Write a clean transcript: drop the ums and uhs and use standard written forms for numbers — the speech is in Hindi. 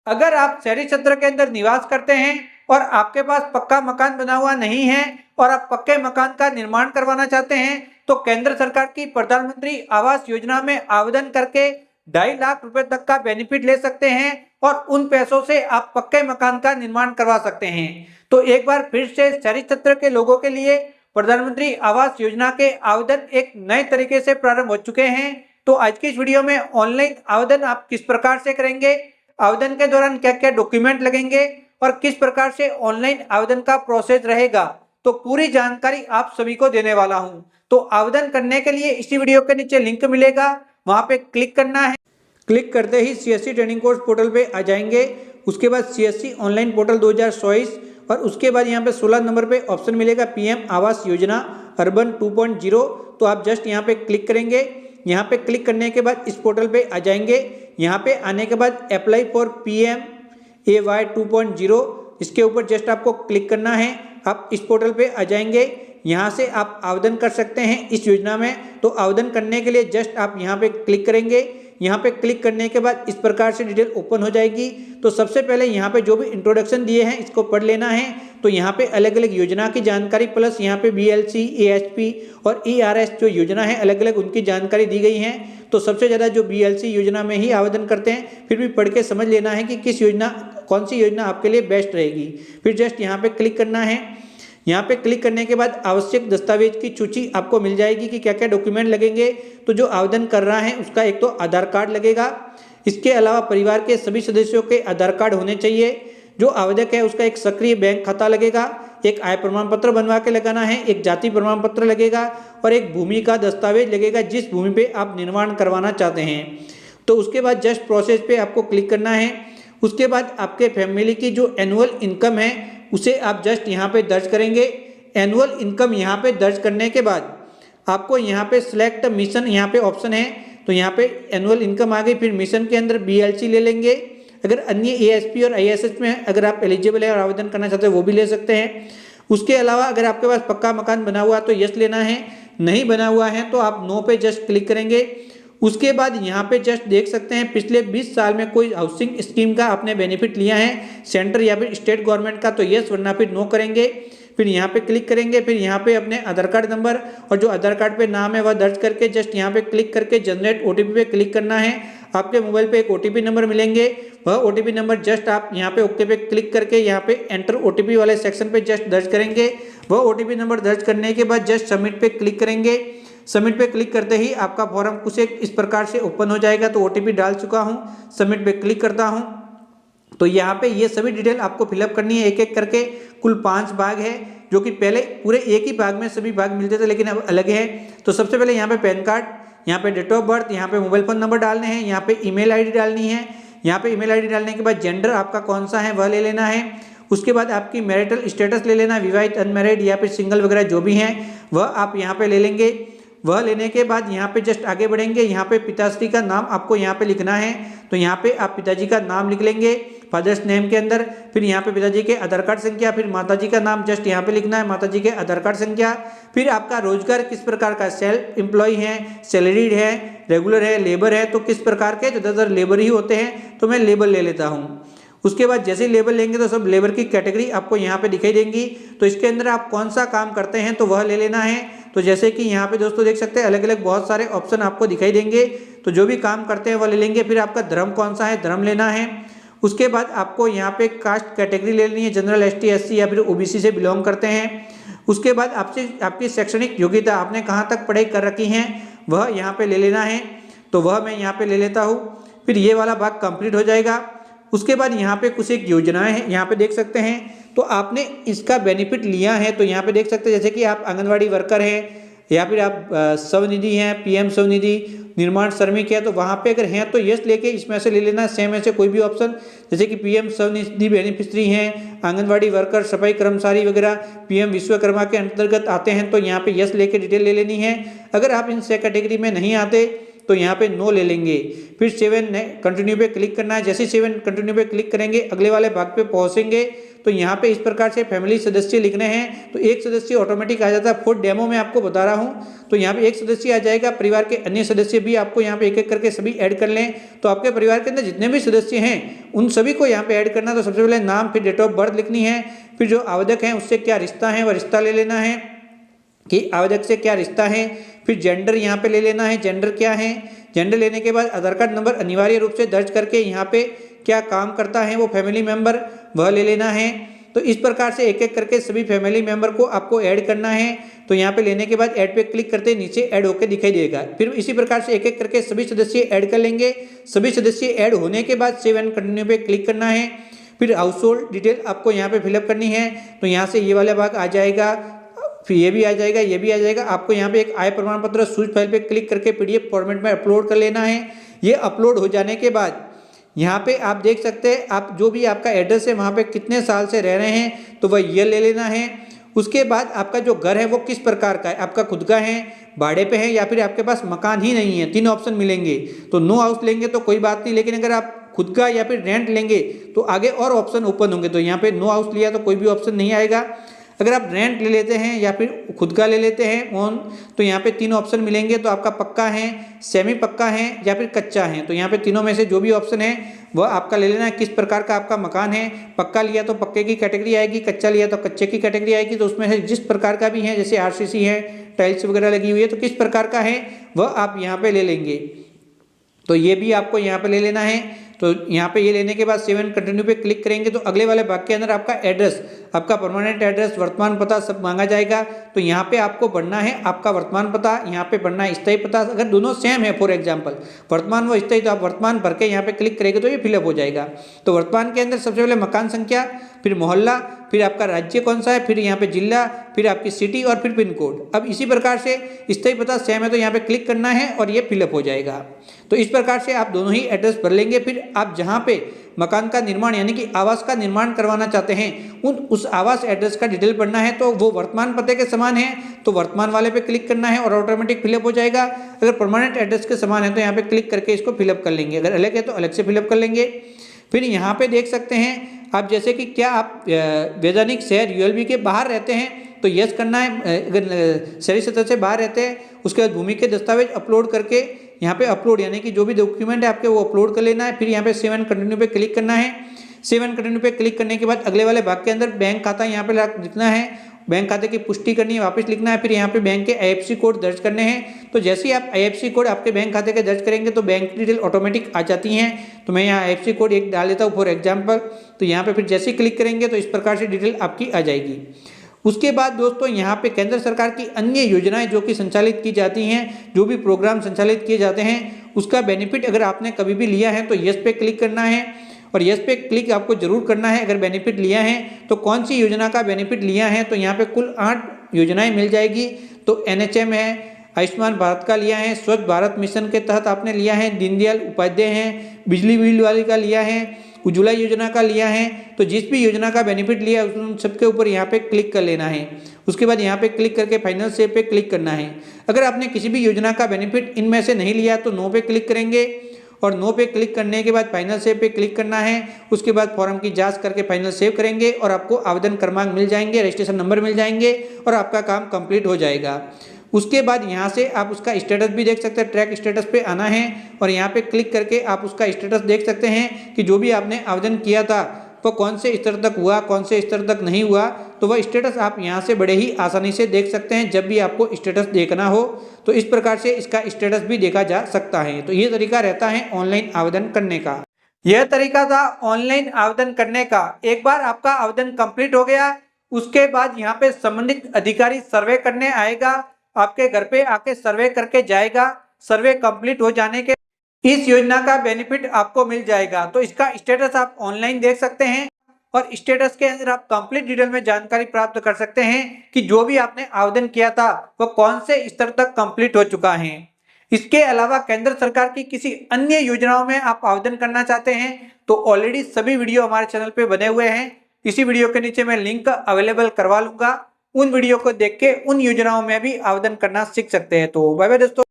अगर आप शहरी क्षेत्र के अंदर निवास करते हैं और आपके पास पक्का मकान बना हुआ नहीं है और आप पक्के मकान का निर्माण करवाना चाहते हैं तो केंद्र सरकार की प्रधानमंत्री आवास योजना में आवेदन करके 2.5 लाख रुपए तक का बेनिफिट ले सकते हैं और उन पैसों से आप पक्के मकान का निर्माण करवा सकते हैं। तो एक बार फिर से शहरी क्षेत्र के लोगों के लिए प्रधानमंत्री आवास योजना के आवेदन एक नए तरीके से प्रारंभ हो चुके हैं। तो आज की इस वीडियो में ऑनलाइन आवेदन आप किस प्रकार से करेंगे, आवेदन के दौरान क्या क्या डॉक्यूमेंट लगेंगे और किस प्रकार से ऑनलाइन आवेदन का प्रोसेस रहेगा, तो पूरी जानकारी आप सभी को देने वाला हूं। तो आवेदन करने के लिए इसी वीडियो के नीचे लिंक मिलेगा, वहां पे क्लिक करना है। क्लिक करते ही सीएससी ट्रेनिंग कोर्स पोर्टल पे आ जाएंगे। उसके बाद सीएससी ऑनलाइन पोर्टल 2024 और उसके बाद यहाँ पे 16 नंबर पे ऑप्शन मिलेगा पीएम आवास योजना अर्बन 2.0। तो आप जस्ट यहाँ पे क्लिक करेंगे। यहाँ पे क्लिक करने के बाद इस पोर्टल पे आ जाएंगे। यहाँ पे आने के बाद अप्लाई फॉर पीएम AY 2.0 इसके ऊपर जस्ट आपको क्लिक करना है। आप इस पोर्टल पे आ जाएंगे। यहाँ से आप आवेदन कर सकते हैं इस योजना में। तो आवेदन करने के लिए जस्ट आप यहाँ पे क्लिक करेंगे। यहाँ पे क्लिक करने के बाद इस प्रकार से डिटेल ओपन हो जाएगी। तो सबसे पहले यहाँ पे जो भी इंट्रोडक्शन दिए हैं इसको पढ़ लेना है। तो यहाँ पे अलग अलग योजना की जानकारी प्लस यहाँ पे BLC, AHP और ERS जो योजना है अलग अलग उनकी जानकारी दी गई है। तो सबसे ज़्यादा जो BLC योजना में ही आवेदन करते हैं, फिर भी पढ़ के समझ लेना है कि किस योजना, कौन सी योजना आपके लिए बेस्ट रहेगी। फिर जस्ट यहाँ पे क्लिक करना है। यहाँ पे क्लिक करने के बाद आवश्यक दस्तावेज की सूची आपको मिल जाएगी कि क्या क्या डॉक्यूमेंट लगेंगे। तो जो आवेदन कर रहा है उसका एक तो आधार कार्ड लगेगा, इसके अलावा परिवार के सभी सदस्यों के आधार कार्ड होने चाहिए। जो आवेदक है उसका एक सक्रिय बैंक खाता लगेगा, एक आय प्रमाण पत्र बनवा के लगाना है, एक जाति प्रमाण पत्र लगेगा और एक भूमि का दस्तावेज लगेगा जिस भूमि पे आप निर्माण करवाना चाहते हैं। तो उसके बाद जस्ट प्रोसेस पे आपको क्लिक करना है। उसके बाद आपके फैमिली की जो एनुअल इनकम है उसे आप जस्ट यहाँ पे दर्ज करेंगे। एनुअल इनकम यहाँ पे दर्ज करने के बाद आपको यहाँ पे सिलेक्ट मिशन यहाँ पे ऑप्शन है। तो यहाँ पे एनुअल इनकम आ गई। फिर मिशन के अंदर BLC ले लेंगे। अगर अन्य ASP और ISS में अगर आप एलिजिबल है और आवेदन करना चाहते हैं वो भी ले सकते हैं। उसके अलावा अगर आपके पास पक्का मकान बना हुआ तो यस लेना है, नहीं बना हुआ है तो आप नो पे जस्ट क्लिक करेंगे। उसके बाद यहाँ पे जस्ट देख सकते हैं पिछले 20 साल में कोई हाउसिंग स्कीम का आपने बेनिफिट लिया है सेंटर या फिर स्टेट गवर्नमेंट का, तो यस वरना फिर नो करेंगे। फिर यहाँ पे क्लिक करेंगे। फिर यहाँ पे अपने आधार कार्ड नंबर और जो आधार कार्ड पे नाम है वह दर्ज करके जस्ट यहाँ पे क्लिक करके जनरेट OTP पे क्लिक करना है। आपके मोबाइल पे एक OTP नंबर मिलेंगे, वह OTP नंबर जस्ट आप यहाँ पे ओके पे क्लिक करके यहाँ पे एंटर OTP वाले सेक्शन पे जस्ट दर्ज करेंगे। वह OTP नंबर दर्ज करने के बाद जस्ट सबमिट पे क्लिक करेंगे। सबमिट पे क्लिक करते ही आपका फॉर्म कुछ इस प्रकार से ओपन हो जाएगा। तो OTP डाल चुका हूँ, सबमिट पे क्लिक करता हूँ। तो यहाँ पे ये सभी डिटेल आपको फिलअप करनी है एक एक करके। कुल 5 भाग है जो कि पहले पूरे एक ही भाग में सभी भाग मिलते थे लेकिन अब अलग है। तो सबसे पहले यहाँ पे पैन कार्ड, यहाँ पे डेट ऑफ बर्थ, यहाँ पे मोबाइल फोन नंबर डालने हैं, यहाँ पे ईमेल आईडी डालनी है। यहाँ पे ईमेल आईडी डालने के बाद जेंडर आपका कौन सा है वह ले लेना है। उसके बाद आपकी मैरिटल स्टेटस ले लेना, विवाहित, अनमैरिड या फिर सिंगल वगैरह जो भी हैं वह आप यहाँ पे ले लेंगे। वह लेने के बाद यहाँ पे जस्ट आगे बढ़ेंगे। यहाँ पे पिताश्री का नाम आपको यहाँ पे लिखना है। तो यहाँ पे आप पिताजी का नाम लिख लेंगे फादर्स नेम के अंदर। फिर यहाँ पे पिताजी के आधार कार्ड संख्या, फिर माताजी का नाम जस्ट यहाँ पे लिखना है, माताजी के आधार कार्ड संख्या। फिर आपका रोजगार किस प्रकार का, सेल्फ एम्प्लॉय है, सैलरीड है, रेगुलर है, लेबर है। तो किस प्रकार के, ज़्यादातर लेबर ही होते हैं तो मैं लेबर ले लेता हूँ। उसके बाद जैसे ही लेबर लेंगे तो सब लेबर की कैटेगरी आपको यहाँ पे दिखाई देंगी। तो इसके अंदर आप कौन सा काम करते हैं तो वह ले लेना है। तो जैसे कि यहाँ पे दोस्तों देख सकते हैं अलग अलग बहुत सारे ऑप्शन आपको दिखाई देंगे। तो जो भी काम करते हैं वह ले लेंगे। फिर आपका धर्म कौन सा है, धर्म लेना है। उसके बाद आपको यहाँ पे कास्ट कैटेगरी ले लेनी है, जनरल, ST, SC या फिर OBC से बिलोंग करते हैं। उसके बाद आपसे आपकी शैक्षणिक योग्यता, आपने कहाँ तक पढ़ाई कर रखी है वह यहाँ पे ले लेना है। तो वह मैं यहाँ पे ले लेता हूँ। फिर ये वाला भाग कंप्लीट हो जाएगा। उसके बाद यहाँ पे कुछ एक योजनाएं हैं, यहाँ पे देख सकते हैं। तो आपने इसका बेनिफिट लिया है तो यहाँ पे देख सकते हैं जैसे कि आप आंगनवाड़ी वर्कर हैं या फिर आप स्वनिधि हैं, PM स्वनिधि, निर्माण श्रमिक है, तो वहाँ पे अगर हैं तो यस लेके इसमें से ले लेना। सेम ऐसे कोई भी ऑप्शन जैसे कि PM स्वनिधि बेनिफिशरी हैं, आंगनवाड़ी वर्कर, सफाई कर्मचारी वगैरह PM विश्वकर्मा के अंतर्गत आते हैं तो यहाँ पे यस लेके डिटेल ले लेनी है। अगर आप इन 6 कैटेगरी में नहीं आते तो यहाँ पे नो ले लेंगे। फिर 7 कंटिन्यू पे क्लिक करना है। जैसे 7 कंटिन्यू पे क्लिक करेंगे अगले वाले भाग पे पहुंचेंगे तो यहाँ पे इस प्रकार से फैमिली सदस्य लिखने हैं तो एक सदस्य ऑटोमेटिक आ जाता है। फॉर डेमो में आपको बता रहा हूँ तो यहाँ पे एक सदस्य आ जाएगा। परिवार के अन्य सदस्य भी आपको यहाँ पे एक एक करके सभी ऐड कर लें। तो आपके परिवार के अंदर जितने भी सदस्य हैं उन सभी को यहाँ पे ऐड करना। तो सबसे पहले नाम, फिर डेट ऑफ बर्थ लिखनी है, फिर जो आवेदक है उससे क्या रिश्ता है वह रिश्ता ले लेना है कि आवेदक से क्या रिश्ता है। फिर जेंडर यहाँ पे ले लेना है, जेंडर क्या है। जेंडर लेने के बाद आधार कार्ड नंबर अनिवार्य रूप से दर्ज करके यहाँ पे क्या काम करता है वो फैमिली मेंबर वह ले लेना है। तो इस प्रकार से एक एक करके सभी फैमिली मेंबर को आपको ऐड करना है। तो यहाँ पे लेने के बाद ऐड पे क्लिक करते ही नीचे ऐड होकर दिखाई देगा। फिर इसी प्रकार से एक एक करके सभी सदस्य ऐड कर लेंगे। सभी सदस्य ऐड होने के बाद सेव एंड कंटिन्यू पे क्लिक करना है। फिर हाउस होल्ड डिटेल आपको यहाँ पे फिलअप करनी है। तो यहाँ से ये वाला भाग आ जाएगा, फिर ये भी आ जाएगा, ये भी आ जाएगा। आपको यहाँ पे एक आय प्रमाण पत्र स्विच फाइल पे क्लिक करके PDF फॉर्मेट में अपलोड कर लेना है। ये अपलोड हो जाने के बाद यहाँ पे आप देख सकते हैं आप जो भी आपका एड्रेस है वहाँ पे कितने साल से रह रहे हैं तो वह ये ले लेना है। उसके बाद आपका जो घर है वो किस प्रकार का है, आपका खुद का है, भाड़े पे है या फिर आपके पास मकान ही नहीं है। 3 ऑप्शन मिलेंगे। तो नो हाउस लेंगे तो कोई बात नहीं, लेकिन अगर आप खुद का या फिर रेंट लेंगे तो आगे और ऑप्शन ओपन होंगे। तो यहाँ पे नो हाउस लिया तो कोई भी ऑप्शन नहीं आएगा। अगर आप रेंट ले लेते हैं या फिर खुद का ले लेते हैं ओन तो यहाँ पे 3 ऑप्शन मिलेंगे। तो आपका पक्का है, सेमी पक्का है या फिर कच्चा है। तो यहाँ पे तीनों में से जो भी ऑप्शन है वह आपका ले लेना है। किस प्रकार का आपका मकान है, पक्का लिया तो पक्के की कैटेगरी आएगी, कच्चा लिया तो कच्चे की कैटेगरी आएगी। तो उसमें से जिस प्रकार का भी है, जैसे RCC है, टाइल्स वगैरह लगी हुई है, तो किस प्रकार का है वह आप यहाँ पे ले लेंगे। तो ये भी आपको यहाँ पे ले लेना है। तो यहाँ पे ये लेने के बाद 7 कंटिन्यू पे क्लिक करेंगे तो अगले वाले भाग के अंदर आपका एड्रेस, आपका परमानेंट एड्रेस, वर्तमान पता सब मांगा जाएगा। तो यहाँ पे आपको भरना है आपका वर्तमान पता, यहाँ पे भरना है स्थायी पता। अगर दोनों सेम है, फॉर एग्जांपल वर्तमान व स्थायी, तो आप वर्तमान भर के यहाँ पे क्लिक करेंगे तो ये फिलअप हो जाएगा। तो वर्तमान के अंदर सबसे पहले मकान संख्या, फिर मोहल्ला, फिर आपका राज्य कौन सा है, फिर यहाँ पे जिला, फिर आपकी सिटी और फिर पिन कोड। अब इसी प्रकार से स्थायी पता सेम है तो यहाँ पे क्लिक करना है और ये फिलअप हो जाएगा। तो इस प्रकार से आप दोनों ही एड्रेस भर लेंगे। फिर आप जहाँ पे मकान का निर्माण यानी कि आवास का निर्माण करवाना चाहते हैं उस आवास एड्रेस का डिटेल पढ़ना है। तो वो वर्तमान पते के समान है तो वर्तमान वाले पे क्लिक करना है और ऑटोमेटिक फिलअप हो जाएगा। अगर परमानेंट एड्रेस के समान है तो यहाँ पे क्लिक करके इसको फिलअप कर लेंगे। अगर अलग है तो अलग से फिलअप कर लेंगे। फिर यहाँ पे देख सकते हैं आप जैसे कि क्या आप वैधानिक शहर ULB के बाहर रहते हैं तो यस करना है। अगर शहरी सतह से बाहर रहते हैं उसके बाद भूमि के दस्तावेज अपलोड करके यहाँ पे अपलोड यानी कि जो भी डॉक्यूमेंट है आपके वो अपलोड कर लेना है। फिर यहाँ पे 7 कंटिन्यू पे क्लिक करना है। 7 कंटिन्यू पे क्लिक करने के बाद अगले वाले भाग के अंदर बैंक खाता यहाँ पे लिखना है, बैंक खाते की पुष्टि करनी है, वापस लिखना है। फिर यहाँ पे बैंक के IFSC कोड दर्ज करने हैं। तो जैसे ही आप IFSC कोड आपके बैंक खाते के दर्ज करेंगे तो बैंक डिटेल ऑटोमेटिक आ जाती हैं। तो मैं यहाँ IFSC कोड एक डाल देता हूँ फॉर एग्जाम्पल। तो यहाँ पे फिर जैसे ही क्लिक करेंगे तो इस प्रकार से डिटेल आपकी आ जाएगी। उसके बाद दोस्तों यहाँ पे केंद्र सरकार की अन्य योजनाएं जो कि संचालित की जाती हैं, जो भी प्रोग्राम संचालित किए जाते हैं उसका बेनिफिट अगर आपने कभी भी लिया है तो यस पे क्लिक करना है और यस पे क्लिक आपको जरूर करना है। अगर बेनिफिट लिया है तो कौन सी योजना का बेनिफिट लिया है तो यहाँ पे कुल 8 योजनाएं मिल जाएगी। तो NHM है, आयुष्मान भारत का लिया है, स्वच्छ भारत मिशन के तहत आपने लिया है, दीनदयाल उपाध्याय है, बिजली बिल वाली का लिया है, उज्ज्वला योजना का लिया है। तो जिस भी योजना का बेनिफिट लिया है उन सबके ऊपर यहाँ पे क्लिक कर लेना है। उसके बाद यहाँ पे क्लिक करके फाइनल सेव पे क्लिक करना है। अगर आपने किसी भी योजना का बेनिफिट इनमें से नहीं लिया तो नो पे क्लिक करेंगे और नो पे क्लिक करने के बाद फाइनल सेव पे क्लिक करना है। उसके बाद फॉर्म की जांच करके फाइनल सेव करेंगे और आपको आवेदन क्रमांक मिल जाएंगे, रजिस्ट्रेशन नंबर मिल जाएंगे और आपका काम कंप्लीट हो जाएगा। उसके बाद यहाँ से आप उसका स्टेटस भी देख सकते हैं। ट्रैक स्टेटस पे आना है और यहाँ पे क्लिक करके आप उसका स्टेटस देख सकते हैं कि जो भी आपने आवेदन किया था वो कौन से स्तर तक हुआ, कौन से स्तर तक नहीं हुआ। तो वह स्टेटस आप यहाँ से बड़े ही आसानी से देख सकते हैं। जब भी आपको स्टेटस देखना हो तो इस प्रकार से इसका स्टेटस भी देखा जा सकता है। तो ये तरीका रहता है ऑनलाइन आवेदन करने का। यह तरीका था ऑनलाइन आवेदन करने का। एक बार आपका आवेदन कंप्लीट हो गया उसके बाद यहाँ पे संबंधित अधिकारी सर्वे करने आएगा, आपके घर पे आके सर्वे करके जाएगा। सर्वे कंप्लीट हो जाने के इस योजना का बेनिफिट आपको मिल जाएगा। तो इसका स्टेटस आप ऑनलाइन देख सकते हैं और स्टेटस के अंदर आप कंप्लीट डिटेल में जानकारी प्राप्त कर सकते हैं कि जो भी आपने आवेदन किया था वो कौन से स्तर तक कंप्लीट हो चुका है। इसके अलावा केंद्र सरकार की किसी अन्य योजनाओं में आप आवेदन करना चाहते हैं तो ऑलरेडी सभी वीडियो हमारे चैनल पे बने हुए हैं। इसी वीडियो के नीचे मैं लिंक अवेलेबल करवा लूंगा, उन वीडियो को देख के उन योजनाओं में भी आवेदन करना सीख सकते हैं। तो बाय बाय दोस्तों।